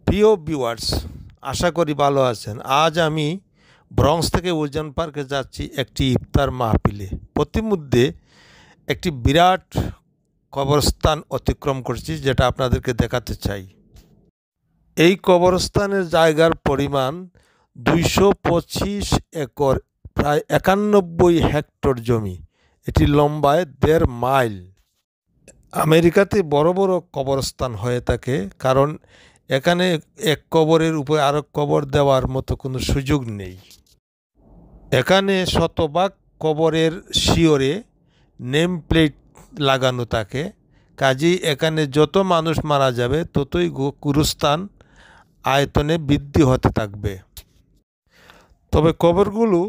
প্রিয় ভিউয়ার্স, আশা করি ভালো আছেন। আজ আমি ব্রঙ্কস থেকে উজান পার্কে যাচ্ছি একটি ইফতার মাহফিলে। পথিমধ্যে একটি বিরাট কবরস্থান অতিক্রম করছি, যেটা আপনাদেরকে দেখাতে চাই। এই কবরস্থানের জায়গার পরিমাণ 225 একর, প্রায় 91 হেক্টর জমি। এটি লম্বায় 1.5 মাইল। আমেরিকাতে বড় বড় কবরস্থান হয়ে থাকে, কারণ এখানে এক কবরের উপরে আরেক কবর দেওয়ার মতো কোনো সুযোগ নেই। এখানে শতভাগ কবরের শিয়রে নেম প্লেট লাগানো থাকে, কাজেই এখানে যত মানুষ মারা যাবে ততই গুরুস্থান আয়তনে বৃদ্ধি হতে থাকবে। তবে কবরগুলো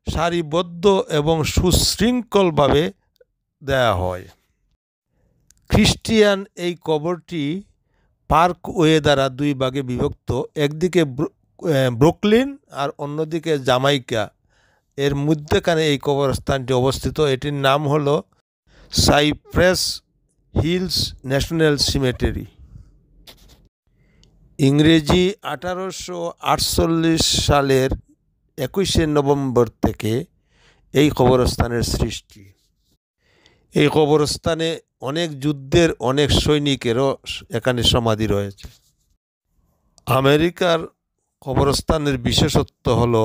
সারিবদ্ধ এবং সুশৃঙ্খলভাবে দেয়া হয়। খ্রিস্টিয়ান এই কবরটি পার্কওয়ে দ্বারা 2 ভাগে বিভক্ত। একদিকে ব্রুকলিন আর অন্যদিকে জামাইকা, এর মধ্যেখানে এই কবরস্থানটি অবস্থিত। এটির নাম হলো সাইপ্রেস হিলস ন্যাশনাল সিমেটারি। ইংরেজি 1848 সালের 21শে নভেম্বর থেকে এই কবরস্থানের সৃষ্টি। এই কবরস্থানে অনেক যুদ্ধের অনেক সৈনিকেরও এখানে সমাধি রয়েছে। আমেরিকার কবরস্থানের বিশেষত্ব হলো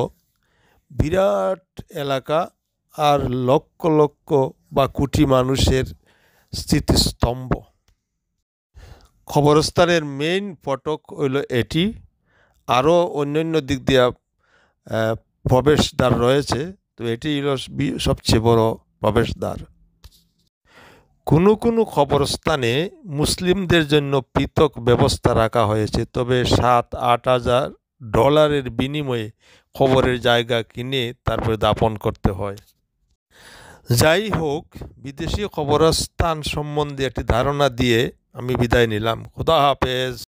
বিরাট এলাকা আর লক্ষ লক্ষ বা কোটি মানুষের স্মৃতিস্তম্ভ। কবরস্থানের মেইন ফটক হইল এটি। আরও অন্যান্য দিক দিয়ে প্রবেশদ্বার রয়েছে, তো এটি হল সবচেয়ে বড় প্রবেশদ্বার। কোনো কোনো কবরস্থানে মুসলিমদের জন্য পৃথক ব্যবস্থা রাখা হয়েছে, তবে $7-8,000 বিনিময়ে কবরের জায়গা কিনে তারপরে দাফন করতে হয়। যাই হোক, বিদেশি কবরস্থান সম্বন্ধে একটি ধারণা দিয়ে আমি বিদায় নিলাম। খোদা হাফেজ।